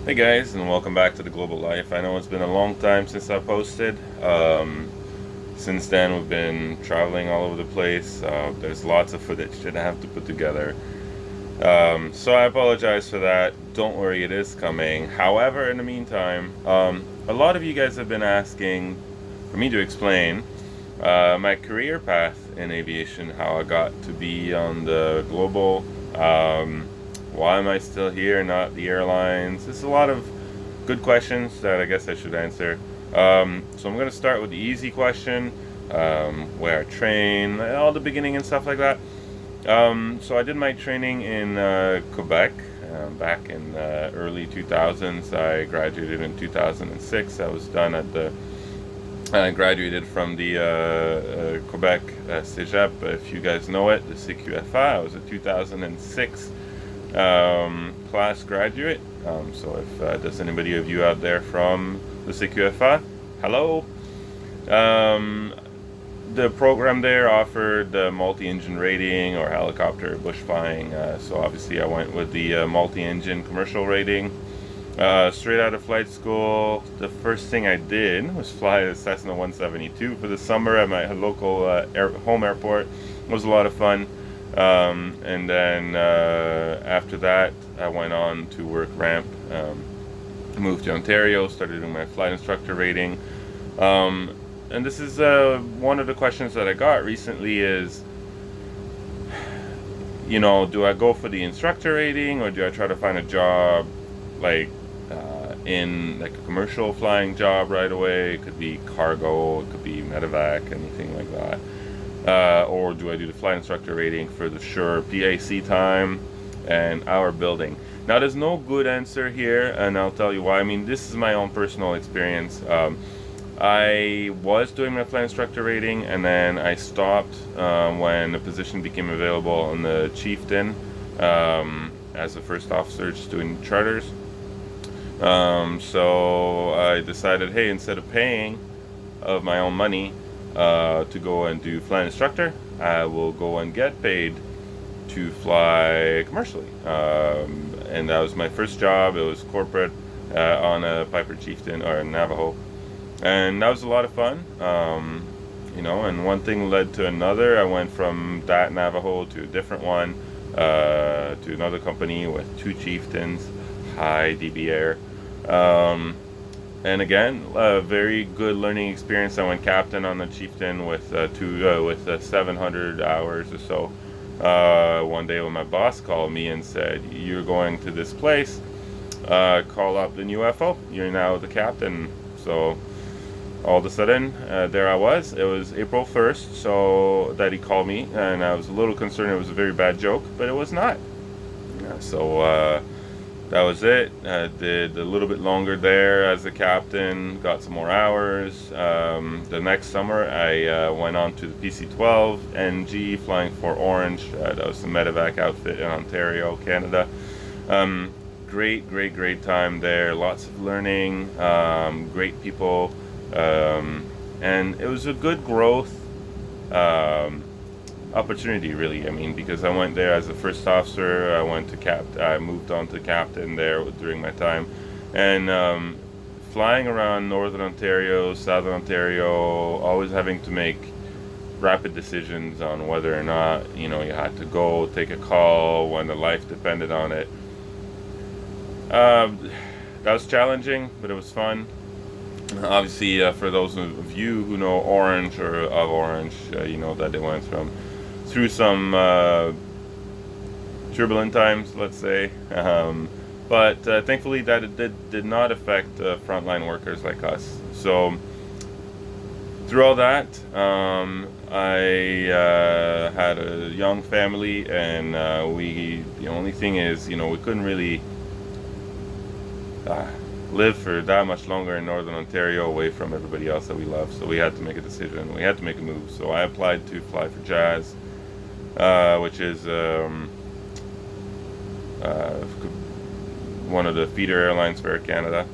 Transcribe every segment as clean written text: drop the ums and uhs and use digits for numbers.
Hey guys, and welcome back to the Global Life. I know it's been a long time since I posted. Since then, we've been traveling all over the place. There's lots of footage that I have to put together. So I apologize for that. Don't worry, it is coming. However, in the meantime, a lot of you guys have been asking for me to explain my career path in aviation, how I got to be on the global. Why am I still here, not the airlines? There's a lot of good questions that I guess I should answer. So I'm going to start with the easy question, where I train, all the beginning and stuff like that. So I did my training in Quebec back in early 2000s. I graduated in 2006. I graduated from the Quebec Cégep, if you guys know it, the CQFA. I was a 2006 class graduate. So if there's anybody of you out there from the CQFA, hello. Um, the program there offered multi-engine rating or helicopter bush flying. So obviously I went with the multi-engine commercial rating. Straight out of flight school, the first thing I did was fly a Cessna 172 for the summer at my local home airport. It was a lot of fun. And then after that, I went on to work ramp. Moved to Ontario, started doing my flight instructor rating. And this is one of the questions that I got recently is, do I go for the instructor rating or do I try to find a job like in like a commercial flying job right away? It could be cargo, it could be medevac, anything like that. Or do I do the flight instructor rating for the sure PAC time and hour building? Now, there's no good answer here, and I'll tell you why. I mean, this is my own personal experience. I was doing my flight instructor rating, and then I stopped when the position became available on the Chieftain as a first officer, just doing charters. So I decided, hey, instead of paying of my own money to go and do flight instructor, I will go and get paid to fly commercially. And that was my first job. It was corporate on a Piper Chieftain or a Navajo. And that was a lot of fun. And one thing led to another. I went from that Navajo to a different one, to another company with two Chieftains, high DB Air. And again, a very good learning experience. I went captain on the Chieftain with 700 hours or so. One day when my boss called me and said, "You're going to this place, call up the new FO. You're now the captain." So all of a sudden, there I was. It was April 1st, so that he called me, and I was a little concerned it was a very bad joke, but it was not. So that was it. I did a little bit longer there as a captain, got some more hours. The next summer, I went on to the PC-12 NG, flying for Orange. That was the medevac outfit in Ontario, Canada. Great time there. Lots of learning, great people. And it was a good growth opportunity, really. I mean, because I went there as a first officer, I moved on to captain there during my time, and flying around Northern Ontario, Southern Ontario, always having to make rapid decisions on whether or not you had to go take a call when the life depended on it. That was challenging, but it was fun. Obviously, for those of you who know Orange or of Orange, you know that they went through some turbulent times, let's say. But thankfully, that it did not affect frontline workers like us. So through all that, I had a young family, and the only thing is, we couldn't really live for that much longer in Northern Ontario away from everybody else that we love. So we had to make a decision. We had to make a move. So I applied to fly for Jazz, which is one of the feeder airlines for Air Canada.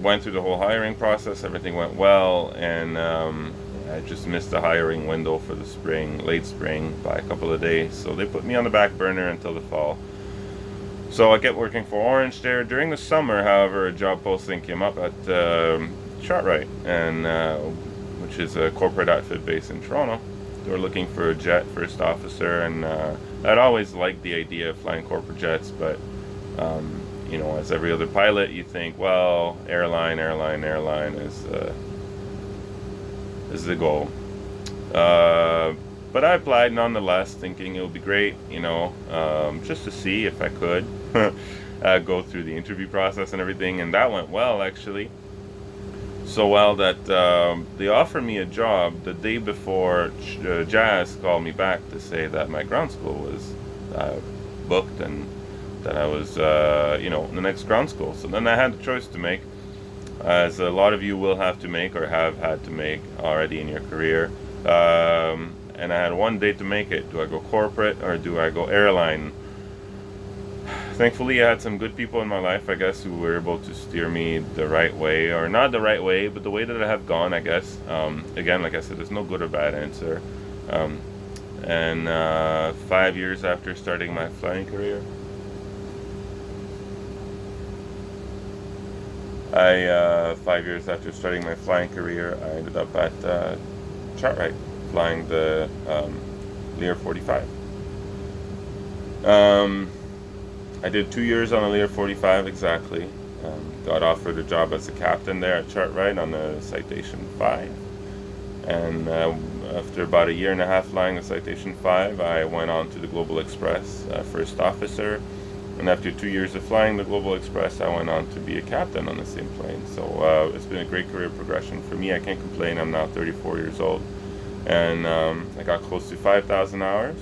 Went through the whole hiring process. Everything went well, and I just missed the hiring window for the late spring, by a couple of days. So they put me on the back burner until the fall. So I kept working for Orange there. During the summer, however, a job posting came up at Chartwright, and which is a corporate outfit based in Toronto. They were looking for a jet first officer, and I'd always liked the idea of flying corporate jets, but as every other pilot, you think, well, airline is the goal. But I applied nonetheless, thinking it would be great, just to see if I could go through the interview process and everything, and that went well, actually. So well that they offered me a job the day before Jazz called me back to say that my ground school was booked and that I was, in the next ground school. So then I had a choice to make, as a lot of you will have to make or have had to make already in your career. And I had one day to make it. Do I go corporate or do I go airline? Thankfully, I had some good people in my life, I guess, who were able to steer me the right way, or not the right way, but the way that I have gone, I guess. Again, like I said, there's no good or bad answer. And 5 years after starting my flying career, 5 years after starting my flying career, I ended up at Chartwright, flying the Lear 45. I did 2 years on the Lear 45 exactly. Got offered a job as a captain there at Chartwright on the Citation 5. And after about a year and a half flying the Citation 5, I went on to the Global Express, first officer. And after 2 years of flying the Global Express, I went on to be a captain on the same plane. So it's been a great career progression for me. I can't complain. I'm now 34 years old. And I got close to 5,000 hours.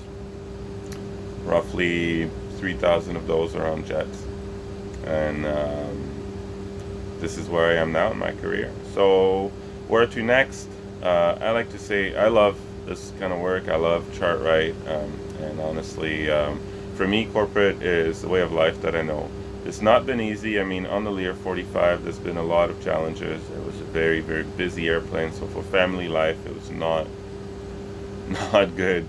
Roughly 3,000 of those are on jets. And this is where I am now in my career. So where to next? I like to say I love this kind of work. I love Chartwright. And honestly, for me, corporate is the way of life that I know. It's not been easy. I mean, on the Lear 45, there's been a lot of challenges. It was a very, very busy airplane. So for family life, it was not good.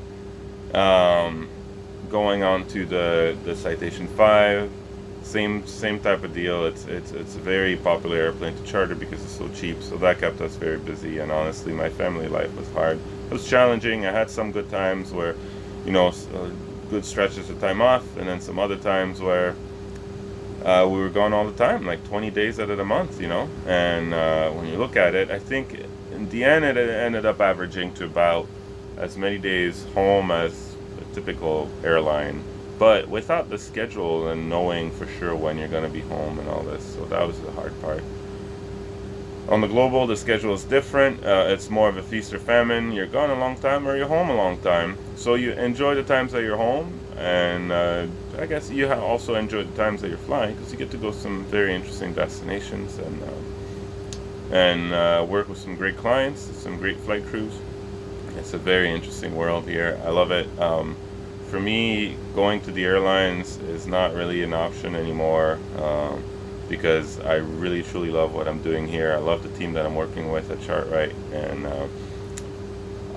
Going on to the Citation 5, same type of deal. It's a very popular airplane to charter because it's so cheap. So that kept us very busy. And honestly, my family life was hard. It was challenging. I had some good times where, good stretches of time off, and then some other times where we were gone all the time, like 20 days out of the month, And when you look at it, I think in the end it ended up averaging to about as many days home as a typical airline, but without the schedule and knowing for sure when you're going to be home and all this. So that was the hard part. On the Global, the schedule is different. It's more of a feast or famine. You're gone a long time or you're home a long time. So you enjoy the times that you're home, and I guess you also enjoy the times that you're flying, because you get to go to some very interesting destinations and work with some great clients, some great flight crews. It's a very interesting world here. I love it. For me, going to the airlines is not really an option anymore, because I really truly love what I'm doing here. I love the team that I'm working with at Chartwright, and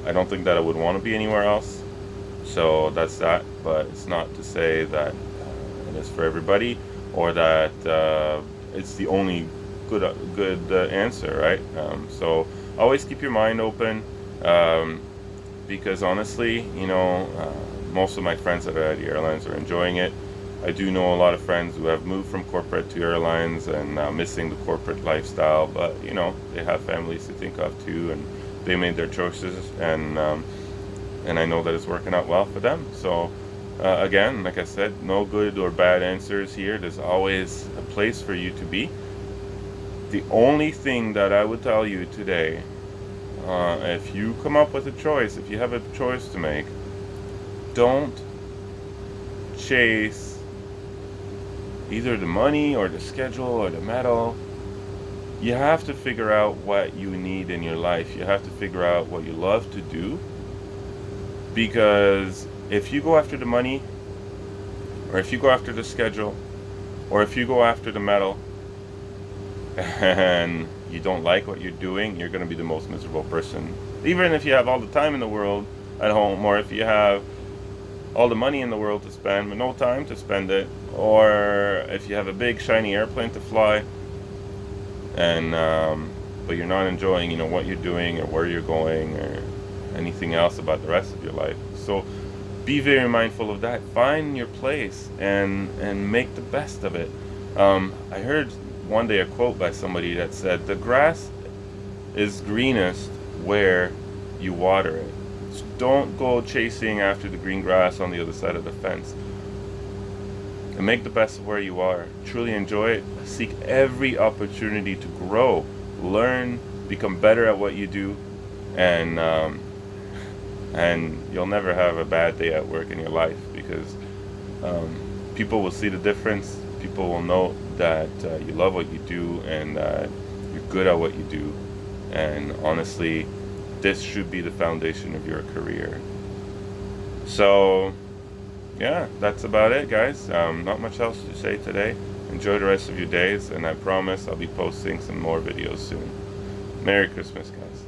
I don't think that I would want to be anywhere else. So that's that. But it's not to say that it is for everybody, or that it's the only good answer, right? So always keep your mind open. Because honestly, most of my friends that are at the airlines are enjoying it. I do know a lot of friends who have moved from corporate to airlines and now missing the corporate lifestyle, but they have families to think of too, and they made their choices, and I know that it's working out well for them. So again, like I said, no good or bad answers here. There's always a place for you to be. The only thing that I would tell you today, if you come up with a choice, if you have a choice to make, don't chase either the money or the schedule or the medal. You have to figure out what you need in your life. You have to figure out what you love to do, because if you go after the money, or if you go after the schedule, or if you go after the medal, and you don't like what you're doing, you're going to be the most miserable person. Even if you have all the time in the world at home, or if you have all the money in the world to spend, but no time to spend it. Or if you have a big shiny airplane to fly, and but you're not enjoying, what you're doing or where you're going or anything else about the rest of your life. So be very mindful of that. Find your place and make the best of it. I heard one day a quote by somebody that said, "The grass is greenest where you water it." So don't go chasing after the green grass on the other side of the fence. And make the best of where you are. Truly enjoy it. Seek every opportunity to grow, learn, become better at what you do, and you'll never have a bad day at work in your life, because people will see the difference. People will know that you love what you do and that you're good at what you do. And honestly, this should be the foundation of your career. So yeah, that's about it, guys. Not much else to say today. Enjoy the rest of your days, and I promise I'll be posting some more videos soon. Merry Christmas, guys.